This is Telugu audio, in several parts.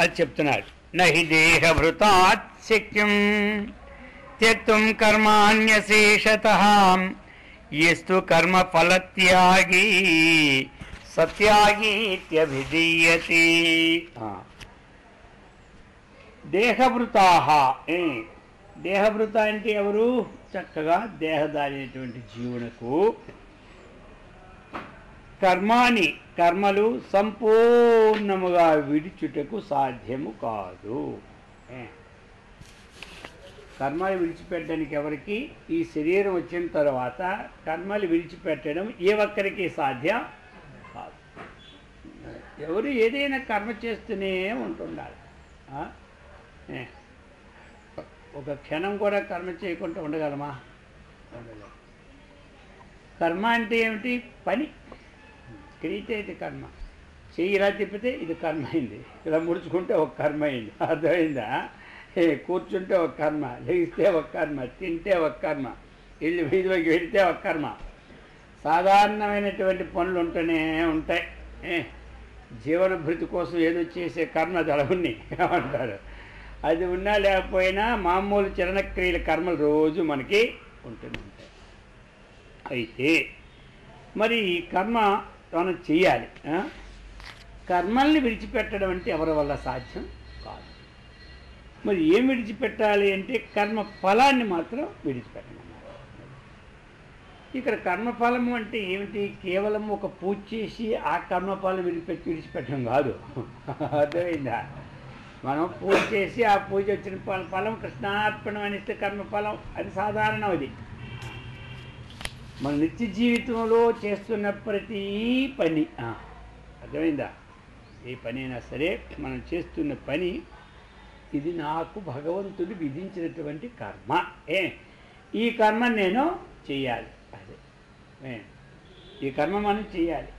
అది చెప్తున్నాడు. నహి దేహభృతాత్ శక్యం త్యక్తుం కర్మాణ్యశేషతః యస్తు కర్మ ఫలత్యాగి సత్యాగీత్యభిధీయతే. దేహభృతాః, దేహభృత అంటే ఎవరు? చక్కగా దేహదారి అయినటువంటి జీవునకు కర్మాని, కర్మలు సంపూర్ణముగా విడిచుటకు సాధ్యము కాదు. కర్మలు విడిచిపెట్టడానికి ఎవరికి? ఈ శరీరం వచ్చిన తర్వాత కర్మలు విడిచిపెట్టడం ఏ ఒక్కరికి సాధ్యం కాదు. ఎవరు ఏదైనా కర్మ చేస్తూనే ఉంటుండాలి. ఒక క్షణం కూడా కర్మ చేయకుండా ఉండగలమా? ఉండగలం. కర్మ అంటే ఏమిటి? పని. క్రియ ఇది కర్మ. చెయ్యి ఇలా తిప్పితే ఇది కర్మ అయింది, ఇలా ముడుచుకుంటే ఒక కర్మ అయింది. అర్థమైందా? కూర్చుంటే ఒక కర్మ, లెగిస్తే ఒక కర్మ, తింటే ఒక కర్మ, ఇల్లు వీధిలోకి వెళితే ఒక కర్మ. సాధారణమైనటువంటి పనులు ఉంటూనే ఉంటాయి. జీవన భృతి కోసం ఏదో చేసే కర్మ దళవుని అంటారు. అది ఉన్నా లేకపోయినా మామూలు చలనక్రియల కర్మలు రోజు మనకి ఉంటూనే ఉంటాయి. అయితే మరి ఈ కర్మ మనం చెయ్యాలి. కర్మల్ని విడిచిపెట్టడం అంటే ఎవరి వల్ల సాధ్యం కాదు. మరి ఏం విడిచిపెట్టాలి అంటే కర్మ ఫలాన్ని మాత్రం విడిచిపెట్టమన్నారు. ఇక్కడ కర్మఫలము అంటే ఏమిటి? కేవలం ఒక పూజ చేసి ఆ కర్మఫలం విడిచిపెట్టడం కాదు. అర్థమైందా? మనం పూజ చేసి ఆ పూజ వచ్చిన ఫలం కృష్ణార్పణం అనిస్తే కర్మఫలం, అది సాధారణం. అది మన నిత్య జీవితంలో చేస్తున్న ప్రతి పని, అర్థమైందా? ఏ పని అయినా సరే మనం చేస్తున్న పని ఇది నాకు భగవంతుడు విధించినటువంటి కర్మ. ఈ కర్మ నేను చెయ్యాలి. అదే ఈ కర్మ మనం చెయ్యాలి.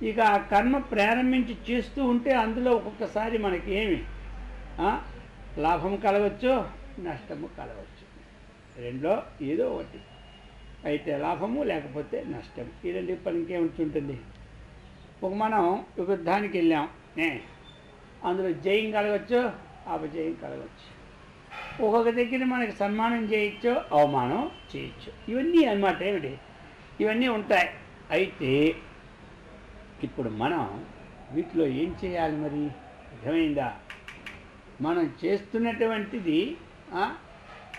ఇక ఆ కర్మ ప్రారంభించి చేస్తూ ఉంటే అందులో ఒక్కొక్కసారి మనకి ఏమి లాభము కలగచ్చు, నష్టము కలగచ్చు. రెండులో ఏదో ఒకటి. అయితే లాభము లేకపోతే నష్టం, ఈ రెండు పని ఇంకేముంటుంది. మనం ఒక యుద్ధానికి వెళ్ళాం, అందులో జయం కలగచ్చు, అపజయం కలగచ్చు. ఒక్కొక్క దగ్గర మనకి సన్మానం చేయొచ్చు, అవమానం చేయొచ్చు. ఇవన్నీ అన్నమాట. ఏమిటి? ఇవన్నీ ఉంటాయి. అయితే ఇప్పుడు మనం వీటిలో ఏం చేయాలి? మరి అర్థమైందా? మనం చేస్తున్నటువంటిది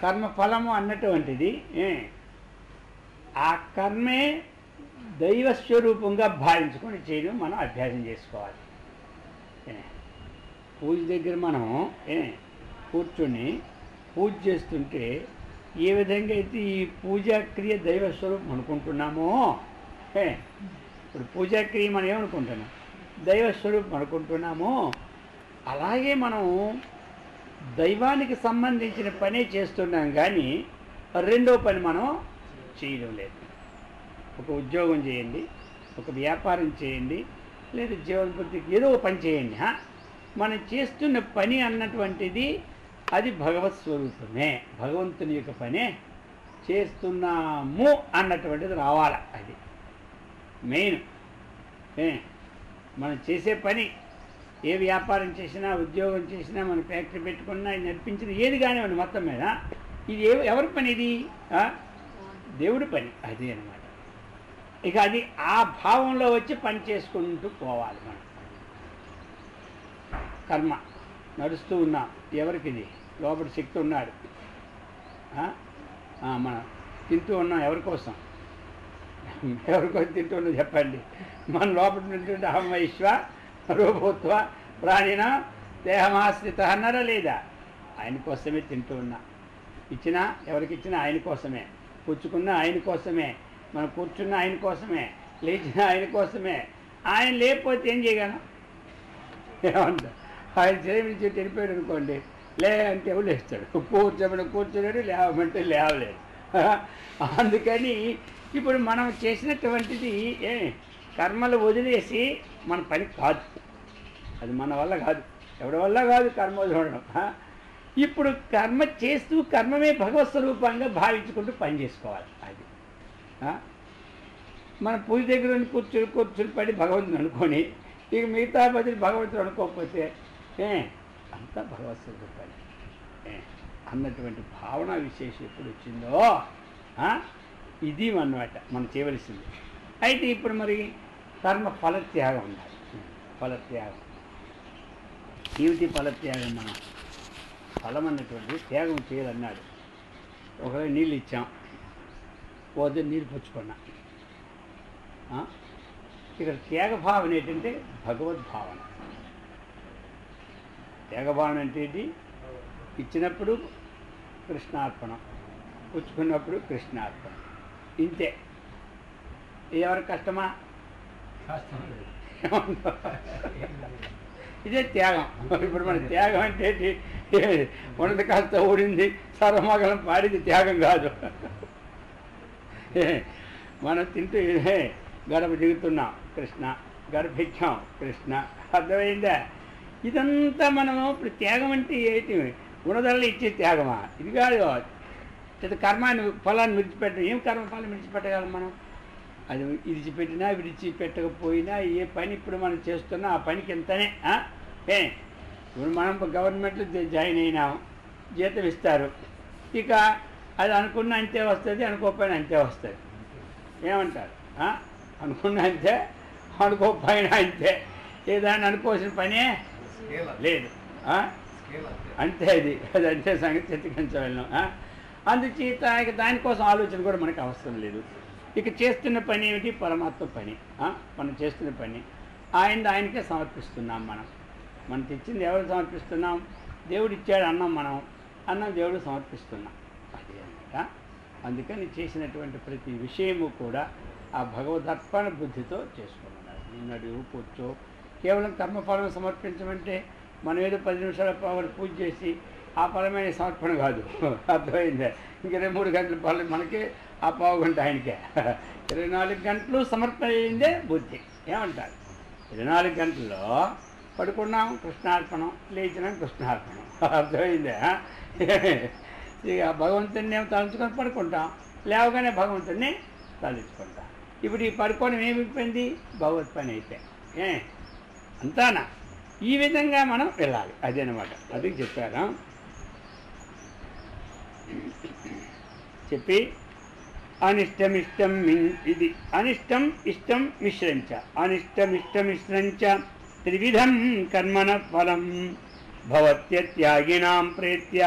కర్మఫలము అన్నటువంటిది ఆ కర్మే దైవస్వరూపంగా భావించుకొని చేయడం మనం అభ్యాసం చేసుకోవాలి. పూజ దగ్గర మనం కూర్చొని పూజ చేస్తుంటే ఏ విధంగా అయితే ఈ పూజాక్రియ దైవస్వరూపం అనుకుంటున్నామో, ఇప్పుడు పూజాక్రియ మనం ఏమనుకుంటున్నాం? దైవస్వరూపం అనుకుంటున్నామో, అలాగే మనం దైవానికి సంబంధించిన పనే చేస్తున్నాం. కానీ రెండో పని మనం చేయడం లేదు. ఒక ఉద్యోగం చేయండి, ఒక వ్యాపారం చేయండి, లేదా జీవనభృతికి ఏదో పని చేయండి. మనం చేస్తున్న పని అన్నటువంటిది అది భగవత్ స్వరూపమే, భగవంతుని యొక్క పనే చేస్తున్నాము అన్నటువంటిది రావాలి. అది మెయిన్. మనం చేసే పని, ఏ వ్యాపారం చేసినా, ఉద్యోగం చేసినా, మన ఫ్యాక్టరీ పెట్టుకున్నా, నడిపించిన ఏది కానివ్వండి, మొత్తం మీద ఇది ఎవరి పని? ఇది దేవుడి పని. అది అన్నమాట. ఇక అది ఆ భావంలో వచ్చి పని చేసుకుంటూ పోవాలి. మనం కర్మ నడుస్తూ ఉన్నాం. ఎవరికిది? లోపల శక్తి ఉన్నాడు. మనం తింటూ ఉన్నాం. ఎవరి కోసం? ఎవరికోసం తింటూ ఉన్నాం చెప్పండి? మన లోపల తింటుంటే అహం వైశ్వ రూపత్వ ప్రాణిన దేహమాశ్రిత అన్నారా లేదా? ఆయన కోసమే తింటూ ఉన్నా. ఇచ్చినా ఎవరికి ఇచ్చినా ఆయన కోసమే, పుచ్చుకున్నా ఆయన కోసమే, మనం కూర్చున్నా ఆయన కోసమే, లేచినా ఆయన కోసమే. ఆయన లేకపోతే ఏం చేయగలం? ఏమంటారు? ఆయన చేయించి వెళ్ళిపోయాడు అనుకోండి, లే అంటే ఎవరు లేస్తాడు? కూర్చోమని కూర్చోలేడు, లేవమంటే లేవలేడు. అందుకని ఇప్పుడు మనం చేసినటువంటిది కర్మలు వదిలేసి మన పని కాదు. అది మన వల్ల కాదు, ఎవరి వల్ల కాదు కర్మ వదలడం. ఇప్పుడు కర్మ చేస్తూ కర్మమే భగవత్ స్వరూపంగా భావించుకుంటూ పని చేసుకోవాలి. అది మన పూజ దగ్గర కూర్చుని పడి భగవంతుని అనుకొని ఇక మిగతా బదులు భగవంతుడు అనుకోకపోతే అంతా భగవత్ స్వరూపాన్ని అన్నటువంటి భావన విశేషం ఎప్పుడు వచ్చిందో ఇది అన్నమాట మనం చేయవలసింది. అయితే ఇప్పుడు మరి కర్మ ఫలత్యాగం ఉండాలి. ఫలత్యాగం ఏమిటి? ఫలత్యాగం మనం ఫలం అన్నటువంటి త్యాగం చేయాలన్నాడు. ఒకవేళ నీళ్ళు ఇచ్చాం, పోతే నీళ్ళు పుచ్చుకున్నా. ఇక్కడ త్యాగభావన ఏంటంటే భగవద్భావన. త్యాగభావన అంటే ఏంటి? ఇచ్చినప్పుడు కృష్ణార్పణం, పుచ్చుకున్నప్పుడు కృష్ణార్పణం, ఇంతే. ఎవరికి కష్టమా? ఇదే త్యాగం. ఇప్పుడు మన త్యాగం అంటే ఉన్నది కాస్త ఊడింది, సర్వమగలం పాడింది త్యాగం కాదు. మనం తింటూ గడప దిగుతున్నాం, కృష్ణ, గడపెచ్చాం, కృష్ణ. అర్థమైందా? ఇదంతా మనము ఇప్పుడు త్యాగం అంటే ఏంటి? గుణధరలు ఇచ్చే త్యాగమా? ఇది కాదు. కర్మాన్ని ఫలాన్ని విడిచిపెట్టడం. ఏం కర్మ ఫలాన్ని విడిచిపెట్టగలం మనం? అది విడిచిపెట్టినా విడిచిపెట్టకపోయినా ఏ పని ఇప్పుడు మనం చేస్తున్నా ఆ పనికి ఎంతనే. ఇప్పుడు మనం గవర్నమెంట్లో జాయిన్ అయినాం, జీతం ఇస్తారు. ఇక అది అనుకున్న అంతే వస్తుంది, అనుకోకపోయినా అంతే వస్తుంది. ఏమంటారు? అనుకున్న అంతే, అనుకోకపోయినా అంతే. ఏదాన్ని అనుకోవాల్సిన పనే లేదు. అంతే. అది అంతే సంగతి చెత్తకించగలను. అందుచేత ఇక దానికోసం ఆలోచన కూడా మనకు అవసరం లేదు. ఇక చేస్తున్న పని ఏమిటి? పరమాత్మ పని. మనం చేస్తున్న పని ఆయనకే సమర్పిస్తున్నాం. మనం తెచ్చింది ఎవరు సమర్పిస్తున్నాం? దేవుడు ఇచ్చాడు అన్నం, మనం అన్నం దేవుడు సమర్పిస్తున్నాం. అది అనమాట. అందుకని చేసినటువంటి ప్రతి విషయము కూడా ఆ భగవదర్పణ బుద్ధితో చేసుకున్నాడు. నిన్నడు కూర్చో కేవలం కర్మఫలం సమర్పించమంటే మనం ఏదో 10 నిమిషాల పూజ చేసి ఆ ఫలమైన సమర్పణ కాదు. అర్థమైందే? ఇంక 23 గంటల ఫలం మనకి, ఆ పావు గంట ఆయనకే. 24 గంటలు సమర్పణ అయిందే బుద్ధి. ఏమంటారు? 24 గంటల్లో పడుకున్నాం కృష్ణార్పణం, లేచినాం కృష్ణార్పణం. అర్థమైందే? ఇక భగవంతుడిని ఏమో తలుచుకొని పడుకుంటాం, లేవగానే భగవంతుడిని తలుచుకుంటాం. ఇప్పుడు ఈ పడుకోవడం ఏమైపోయింది? భగవత్ పని అయితే అంతానా? ఈ విధంగా మనం వెళ్ళాలి. అదేనమాట. అది చెప్పారా? చెప్పి అనిష్టమిష్టం ఇది అనిష్టం ఇష్టం మిశ్రంచ అనిష్టమిష్టమిశ్రంచ త్రివిధం కర్మణ ఫలం భవత్యత్యాగినాం ప్రేత్య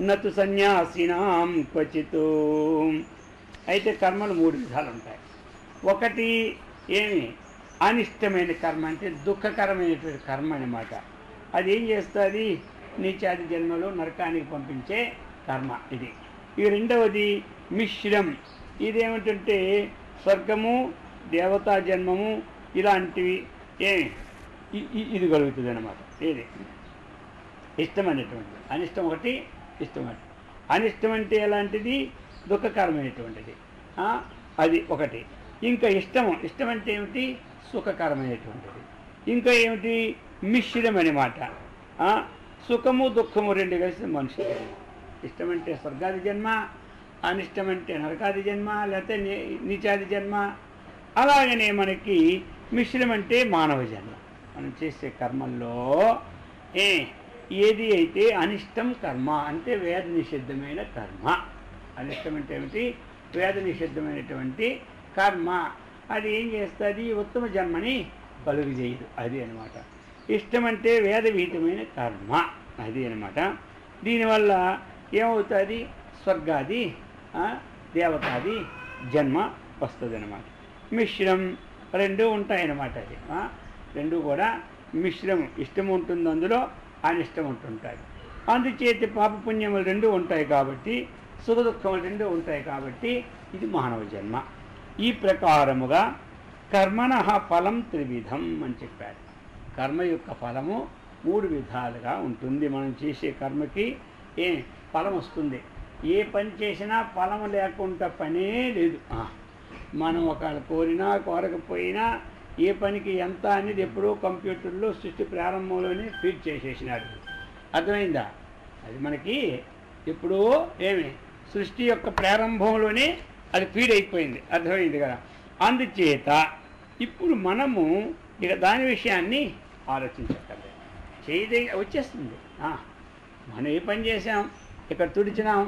నతు సన్యాసినాం క్వచిత్. అయితే కర్మలు 3 విధాలు ఉంటాయి. ఒకటి ఏమి? అనిష్టమైన కర్మ అంటే దుఃఖకరమైనటువంటి కర్మ అన్నమాట. అది ఏం చేస్తుంది? నీచాది జన్మలో నరకానికి పంపించే కర్మ ఇది. ఈ రెండవది మిశ్రం. ఇదేమిటంటే స్వర్గము, దేవతా జన్మము ఇలాంటివి ఇది కలుగుతుంది అన్నమాట. ఏది ఇష్టం అనేటువంటిది. అనిష్టం ఒకటి, ఇష్టం ఒకటి. అనిష్టం అంటే ఎలాంటిది? దుఃఖకరమైనటువంటిది. అది ఒకటి. ఇంకా ఇష్టం అంటే ఏమిటి? సుఖకరమైనటువంటిది. ఇంకా ఏమిటి? మిశ్రం అన్నమాట. సుఖము దుఃఖము 2 కలిసి మనిషి జన్మ. ఇష్టం అంటే స్వర్గాది జన్మ, అనిష్టం అంటే నరకాది జన్మ, లేకపోతే నీచాది జన్మ. అలాగనే మనకి మిశ్రం అంటే మానవ జన్మ. మనం చేసే కర్మల్లో ఏది అయితే అనిష్టం కర్మ అంటే వేద నిషిద్ధమైన కర్మ. అనిష్టం అంటే ఏమిటి? వేద నిషిద్ధమైనటువంటి కర్మ. అది ఏం చేస్తుంది? ఉత్తమ జన్మని కలుగు చేయదు. అది అనమాట. ఇష్టం అంటే వేదవిహితమైన కర్మ. అది అనమాట. దీనివల్ల ఏమవుతుంది? స్వర్గాది దేవతాది జన్మ వస్తుంది అన్నమాట. మిశ్రం 2 ఉంటాయన్నమాట. అది 2 కూడా మిశ్రం. ఇష్టం ఉంటుంది, అందులో అనిష్టం ఉంటుంటుంది. అందుచేత పాపపుణ్యములు 2 ఉంటాయి కాబట్టి, సుఖ దుఃఖములు 2 ఉంటాయి కాబట్టి ఇది మానవ జన్మ. ఈ ప్రకారముగా కర్మణ ఫలం త్రివిధం అని చెప్పారు. కర్మ యొక్క ఫలము 3 విధాలుగా ఉంటుంది. మనం చేసే కర్మకి ఫలం వస్తుంది. ఏ పని చేసినా ఫలం లేకుండా పనే లేదు. మనం ఒకవేళ కోరినా కోరకపోయినా ఏ పనికి ఎంత అనేది ఎప్పుడో కంప్యూటర్లో సృష్టి ప్రారంభంలోనే ఫీడ్ చేసేసినాడు. అర్థమైందా? అది మనకి ఎప్పుడో సృష్టి యొక్క ప్రారంభంలోనే అది ఫీడ్ అయిపోయింది. అర్థమైంది కదా? అందుచేత ఇప్పుడు మనము ఇక దాని విషయాన్ని ఆలోచించక్కర్లేదు. చేయి వచ్చేస్తుంది. మనం ఏ పని చేసాం, ఇక్కడ తుడిచినాం,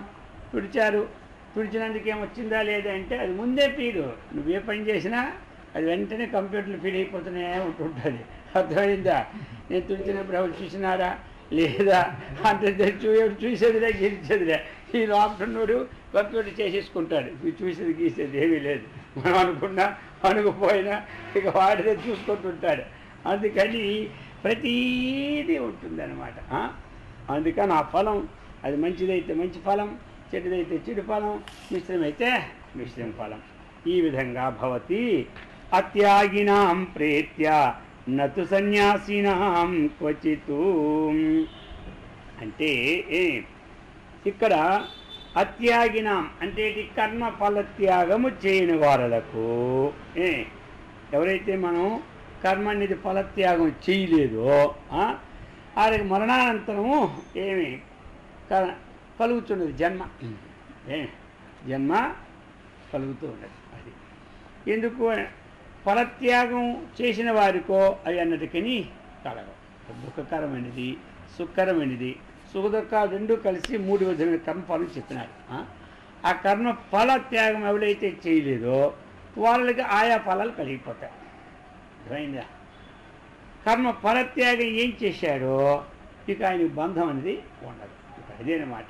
తుడిచినందుకు ఏమొచ్చిందా లేదా అంటే అది ముందే ఫీడు. నువ్వే పని చేసినా అది వెంటనే కంప్యూటర్లో ఫీడ్ అయిపోతూనే ఉంటుంటుంది. అర్థమైందా? నేను తుడిచినప్పుడు ఎవరు చూసినారా లేదా అంటే చూసేదిలే గెలిచేదిలే. ఈ ఆఫ్టర్నూడు కంప్యూటర్ చేసేసుకుంటాడు. చూసేది గీసేది ఏమీ లేదు. మనం అనుకున్నా అనుకుపోయినా ఇక వాడిదే చూసుకుంటుంటాడు. అందుకని ప్రతీదీ ఉంటుందన్నమాట. అందుకని ఆ ఫలం అది మంచిదైతే మంచి ఫలం, చెడుదైతే చెడు ఫలం, మిశ్రమైతే మిశ్రమ ఫలం. ఈ విధంగా భవతి అత్యాగినాం ప్రేత్య నతు సన్యాసినాం క్వచితు. అంటే ఇక్కడ అత్యాగినాం అంటే కర్మ ఫలత్యాగము చేయని వారలకు, ఎవరైతే మనం కర్మ అనేది ఫలత్యాగం చేయలేదో వారికి మరణానంతరము ఏమి కలుగుతున్నది, జన్మ కలుగుతూ ఉన్నది. అది ఎందుకు? ఫలత్యాగం చేసిన వారికో అవి అన్నటికని కలగవు. దుఃఖకరమైనది, సుఖకరమైనది, సుఖదుఖాలు రెండూ కలిసి 3 విధమైన కర్మఫలం చెప్పినారు. ఆ కర్మ ఫల త్యాగం ఎవరైతే చేయలేదో వాళ్ళకి ఆయా ఫలాలు కలిగిపోతాయి. అర్థమైందా? కర్మ ఫలత్యాగం ఏం చేశాడో ఇక ఆయనకు బంధం అనేది ఉండదు. ఇక అదేనమాట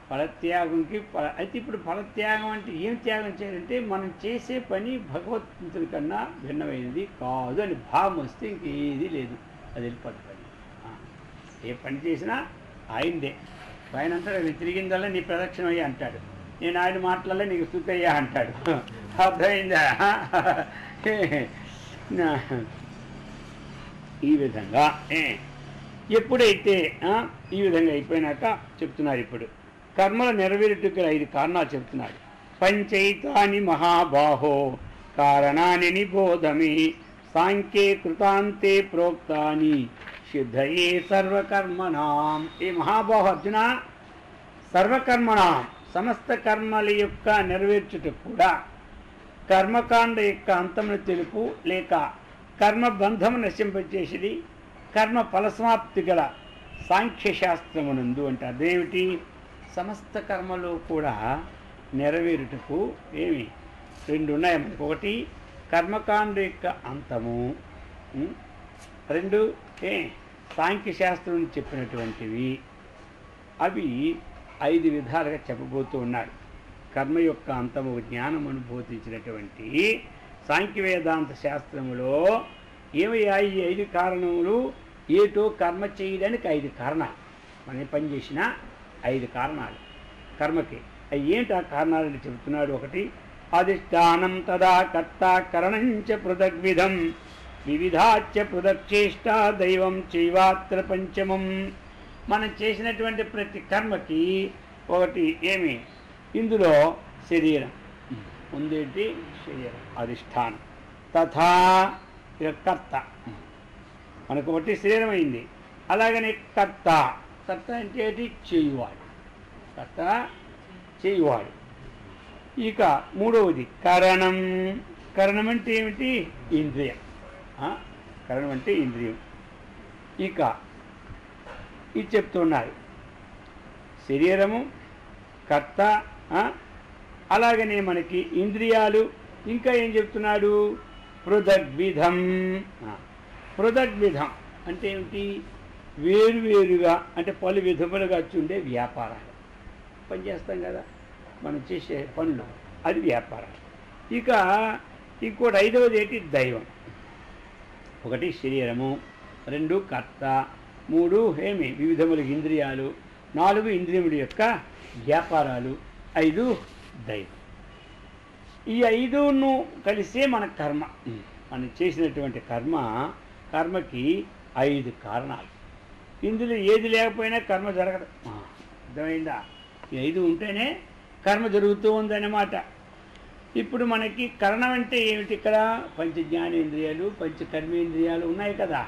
ఫలత్యాగంకి. అయితే ఇప్పుడు ఫలత్యాగం అంటే ఏం త్యాగం చేయాలంటే మనం చేసే పని భగవంతుడి కన్నా భిన్నమైనది కాదు అని భావం వస్తే ఇంకేది లేదు, అది వెళ్ళిపోతుంది పని. ఏ పని చేసినా ఆయనదే. ఆయన అంటాడు అది తిరిగిందల్లా నీ ప్రదక్షిణ అయ్యా అంటాడు, నేను ఆయన మాటలల్లో నీకు స్తుతి అయ్యా అంటాడు. అర్థమైందా? ఈ విధంగా ఎప్పుడైతే ఈ విధంగా అయిపోయినాక చెప్తున్నారు ఇప్పుడు కర్మల నెరవేరుటకు 5 కారణాలు చెప్తున్నారు. పంచైతాని మహాబాహో కారణాని నిబోధమి సాంఖ్యే కృతాంతే ప్రోక్తాని సిద్ధయే సర్వకర్మణాం. ఈ మహాబాహు అర్జున, సర్వకర్మణాం సమస్త కర్మల యొక్క నెరవేర్చుటకు కూడా కర్మకాండ యొక్క అంతమును తెలుపు లేక కర్మబంధము నశింపచేసేది కర్మ ఫలసమాప్తి గల సాంఖ్యశాస్త్రమునందు అంటే అదేమిటి? సమస్త కర్మలు కూడా నెరవేరుటకు 2 ఉన్నాయి మనకు. ఒకటి కర్మకాండ యొక్క అంతము, 2 సాంఖ్యశాస్త్రం చెప్పినటువంటివి. అవి 5 విధాలుగా చెప్పబోతూ ఉన్నాడు. కర్మ యొక్క అంతము జ్ఞానం అనుభూతించినటువంటి సాంఖ్య వేదాంత శాస్త్రములో ఏమయ్యా ఈ 5 కారణములు ఏటో కర్మ చేయడానికి 5 కారణాలు. మనం పని చేసిన 5 కారణాలు కర్మకి. అవి ఏంటి ఆ కారణాలని చెబుతున్నాడు. ఒకటి అధిష్టానం తదా కర్త కరణంచ పృథగ్విధం వివిధాచ పృథక్చేష్ట దైవం చైవాత్ర పంచమం. మనం చేసినటువంటి ప్రతి కర్మకి ఒకటి ఇందులో శరీరం ఉందేంటి? శరీరం అధిష్టానం. తథా కర్త మనకు ఒకటి శరీరం అయింది. అలాగనే కర్త అంటే ఏంటి? చేయువాడు. కర్త చేయువాడు. ఇక 3వది కరణం. కరణం అంటే ఏమిటి? ఇంద్రియం. కరణం అంటే ఇంద్రియం. ఇక ఇది చెప్తున్నారు శరీరము, కర్త, అలాగనే మనకి ఇంద్రియాలు. ఇంకా ఏం చెప్తున్నాడు? పృథగ్విధం. పృథగ్విధం అంటే ఏమిటి? వేరువేరుగా అంటే పలు విధములుగా ఉండే వ్యాపారాలు. పని చేస్తాం కదా మనం చేసే పనులు, అది వ్యాపారాలు. ఇక ఇంకోటి 5వది ఏంటి? దైవం. ఒకటి శరీరము, 2 కర్త, 3 వివిధముల ఇంద్రియాలు, 4 ఇంద్రియముల యొక్క వ్యాపారాలు, 5 దైవం. ఈ 5ను కలిసే మన కర్మ. మనం చేసినటువంటి కర్మకి 5 కారణాలు. ఇందులో ఏది లేకపోయినా కర్మ జరగదు. అర్థమైందా? ఈ 5 ఉంటేనే కర్మ జరుగుతూ ఉందన్నమాట. ఇప్పుడు మనకి కరణం అంటే ఏమిటి? ఇక్కడ పంచజ్ఞానేంద్రియాలు, పంచకర్మేంద్రియాలు ఉన్నాయి కదా,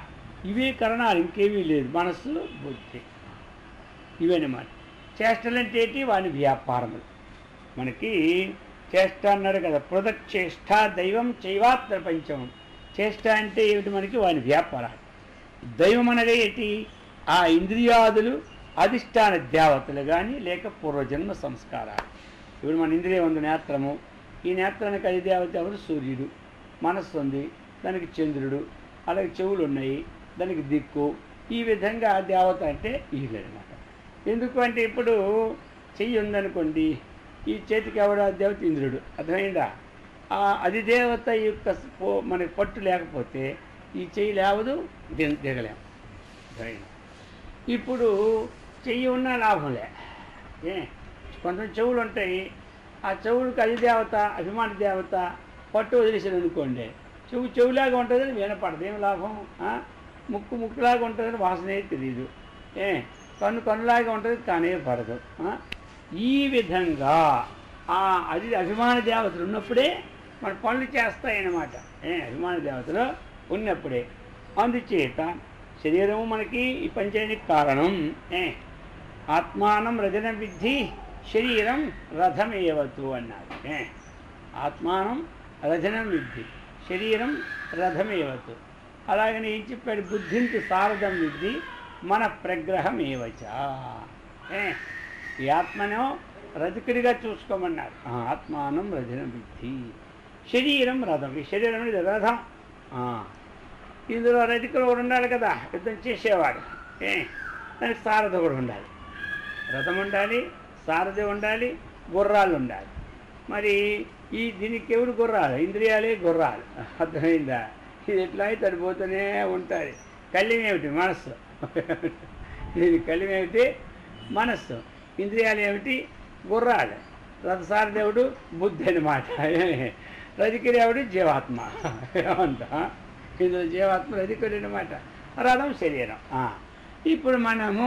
ఇవే కరణాలు, ఇంకేమీ లేదు. మనస్సు, బుద్ధి, ఇవేనమాట. చేష్టలంటే ఏంటి? వాని వ్యాపారములు. మనకి చేష్ట అన్నాడు కదా, పృథక్చేష్ట దైవం చైవాత్ర పంచమం. చేష్ట అంటే ఏమిటి? మనకి వాని వ్యాపారాలు. దైవం అనగా ఏంటి? ఆ ఇంద్రియాదులు అధిష్టాన దేవతలు కానీ లేక పూర్వజన్మ సంస్కారాలు. ఇప్పుడు మన ఇంద్రియం ఉంది నేత్రము, ఈ నేత్రానికి అధిదేవత ఎవరు? సూర్యుడు. మనస్సు ఉంది, దానికి చంద్రుడు. అలాగే చెవులు ఉన్నాయి, దానికి దిక్కు. ఈ విధంగా దేవత అంటే వీళ్ళనమాట. ఎందుకు అంటే ఇప్పుడు చెయ్యి ఉందనుకోండి, ఈ చేతికి ఎవడ దేవత? ఇంద్రుడు. అర్థమైందా? అధిదేవత యొక్క మనకి పట్టు లేకపోతే ఈ చెయ్యి లేవదు, దిగలేము. అర్థమైందా? ఇప్పుడు చెయ్యి ఉన్నా లాభంలే. కొంత చెవులు ఉంటాయి, ఆ చెవులకు అధిదేవత అభిమాన దేవత పట్టు వదిలేసాడు అనుకోండి, చెవులాగా ఉంటుందని వినపడదు, ఏం లాభం? ముక్కులాగా ఉంటుందని వాసనే తెలియదు, కన్నులాగా ఉంటుంది కానే పడదు. ఈ విధంగా అభిమాన దేవతలు ఉన్నప్పుడే మన పనులు చేస్తాయన్నమాట. అభిమాన దేవతలు ఉన్నప్పుడే. అందుచేత శరీరము మనకి ఈ పంచడానికి కారణం. ఆత్మానం రజనం విద్ధి శరీరం రథమేవతు అన్నారు. ఆత్మానం రజనం విద్ధి శరీరం రథమేవతు. అలాగని ఏం చెప్పాడు? బుద్ధింతు సారథం విద్ధి మన ప్రగ్రహం ఏవచ. ఈ ఆత్మను రజకుడిగా చూసుకోమన్నారు. ఆత్మానం రజనం విద్ధి శరీరం రథం. ఈ శరీరం అనేది రథం. ఇందులో రజకుడు కూడా ఉండాలి కదా, యుద్ధం చేసేవాడు. దానికి సారథి కూడా ఉండాలి. రథం ఉండాలి, సారథి ఉండాలి, గుర్రాలు ఉండాలి. మరి దీనికి ఎవరు గుర్రాలు? ఇంద్రియాలే గుర్రాలు. అర్థమైందా? ఇది ఎట్లా అయితే తడిపోతూనే ఉంటుంది. కళ్ళేమిటి? మనస్సు. ఇది కళ్ళేమిటి? మనస్సు. ఇంద్రియాలు ఏమిటి? గుర్రాలు. రథసారథేవుడు బుద్ధి అన్నమాట. రజకిరేవుడు జీవాత్మ. ఏమంటా? ఇందులో జీవాత్మ రజకుడు అన్నమాట. రథం శరీరం. ఇప్పుడు మనము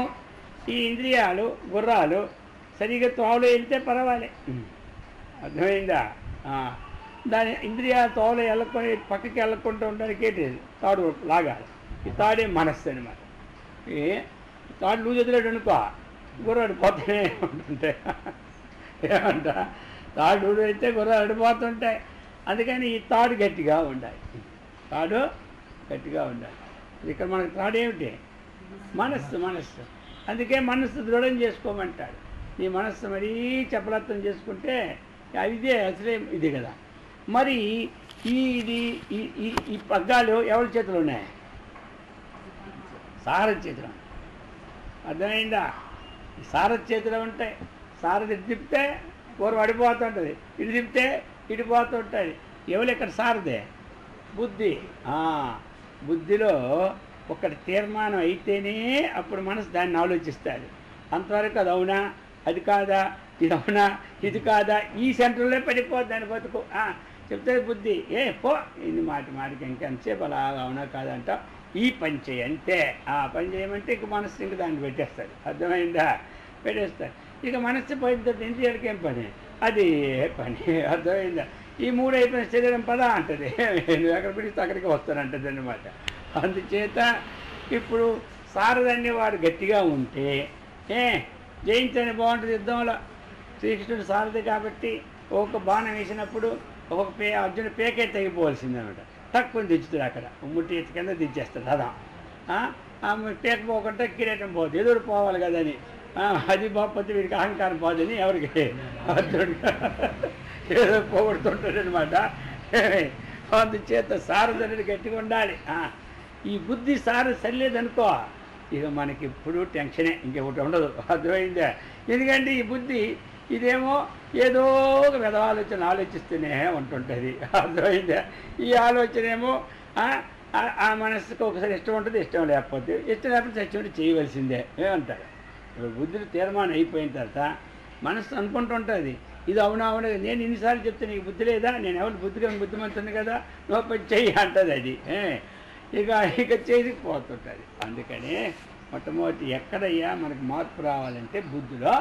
ఈ ఇంద్రియాలు గుర్రాలు సరిగ్గా తోవలో వెళ్తే పర్వాలే. అర్థమైందా? దాని ఇంద్రియాల తోవలో వెళ్ళకుండా పక్కకి వెళ్ళకుండా ఉండడానికి ఏంటి? తాడు లాగాలి. ఈ తాడే మనస్సు అనమాట. తాడు లూజ్ వదిలేడు అనుకో, గుర్రాడు పోతూనే ఉంటుంటాయి. ఏమంట? తాడు లూజ్ అయితే గుర్రాలు అడిపోతుంటాయి. అందుకని ఈ తాడు గట్టిగా ఉండాలి. తాడు గట్టిగా ఉండాలి. ఇక్కడ మనకు తాడు ఏమిటి? మనస్సు. అందుకే మనస్సు దృఢం చేసుకోమంటాడు. నీ మనస్సు మరీ చపలత్వం చేసుకుంటే ఇదే అసలే ఇది కదా. మరి ఈ పగ్గాలు ఎవరి చేతులు ఉన్నాయి? సారథి చేతిలో. అర్థమైందా? సారథి చేతిలో ఉంటాయి. సారథి ఇటు తిప్పితే కూర పడిపోతుంటుంది, ఇటు తిప్పితే ఇటు పోతుంటుంది. ఎవరు ఇక్కడ సారథి? బుద్ధి. బుద్ధిలో ఒకటి తీర్మానం అయితేనే అప్పుడు మనసు దాన్ని ఆలోచిస్తాడు. అంతవరకు అది అవునా, అది కాదా, ఇది అవునా, ఇది కాదా, ఈ సెంటర్లో పడిపోద్ది దాని బతుకు. చెప్తే బుద్ధి పో ఇది మాటికి ఇంకెంతసేపు అలాగా అవునా కాదంట. ఈ పని చేయి అంతే. పని చేయమంటే ఇక మనస్సు ఇంక దాన్ని పెట్టేస్తాడు. అర్థమైందా? పెట్టేస్తాడు. ఇక మనస్సు పోయిన తర్వాత ఇంద్రియాలకి ఏం పని? అది పని. అర్థమైందా? ఈ మూడు అయిపోయిన శరీరం పదా అంటది. నువ్వు ఎక్కడ పిడిస్తే అక్కడికి వస్తానంటది అన్నమాట. అందుచేత ఇప్పుడు సారథి వాడు గట్టిగా ఉంటే జయించని బాగుంటుంది యుద్ధంలో. శ్రీకృష్ణుడు సారథి కాబట్టి ఒక బాణం వేసినప్పుడు అర్జునుడు పేకే తెగిపోవాల్సింది అనమాట. తక్కువ దించుతాడు, అక్కడ ముట్టి కింద దించేస్తాడు. అదా పేక పోకుండా కిరీటం పోతుంది, ఎదురు పోవాలి కదని. అది పోకపోతే వీడికి అహంకారం పోదని ఎవరికి అర్జునుడు ఏదో పోగొడుతుంటాడు అనమాట. అందుచేత సారథి గట్టిగా ఉండాలి. ఈ బుద్ధి సారథి సరిలేదనుకో, ఇక మనకి ఎప్పుడు టెన్షనే, ఇంకొకటి ఉండదు. అర్థమైందా? ఎందుకంటే ఈ బుద్ధి ఇదేమో ఏదో ఒక విధ ఆలోచిస్తూనే ఉంటుంటుంది. అర్థమైందా? ఈ ఆలోచన ఏమో ఆ మనస్సుకు ఒకసారి ఇష్టం ఉంటుంది, ఇష్టం లేకపోతే సత్యం చేయవలసిందే ఏమంటారు. ఇప్పుడు బుద్ధిని తీర్మానం అయిపోయిన తర్వాత మనస్సు అనుకుంటుంటుంది, ఇది అవునా నేను ఇన్నిసార్లు చెప్తే నీకు బుద్ధి లేదా, నేను ఎవరు బుద్ధిమంతుంది కదా, నువ్వు పని చెయ్యి అంటుంది. అది ఇక చేయకపోతుంటుంది. అందుకని మొట్టమొదటి ఎక్కడయ్యా మనకు మార్పు రావాలంటే బుద్ధిలో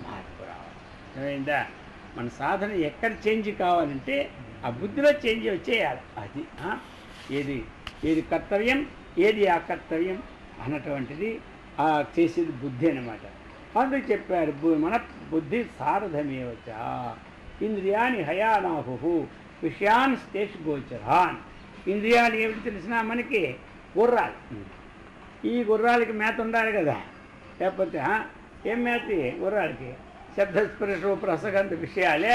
మార్పు రావాలి. అర్థమైందా? మన సాధన ఎక్కడ చేంజ్ కావాలంటే ఆ బుద్ధిలో చేంజ్ వచ్చేయాలి. అది ఏది కర్తవ్యం, ఏది అకర్తవ్యం అన్నటువంటిది చేసేది బుద్ధి అన్నమాట. అందుకు చెప్పారు మన బుద్ధి సారథమేవచ ఇంద్రియాని హయానాహు విషయాన్ స్తేషు గోచరాన్. ఇంద్రియాలు ఏమిటి తెలిసినా మనకి గుర్రాలు. ఈ గుర్రాలకి మేత ఉండాలి కదా, లేకపోతే ఏం మేత గుర్రాలకి? శబ్దస్పర్శ రసగంధ విషయాలే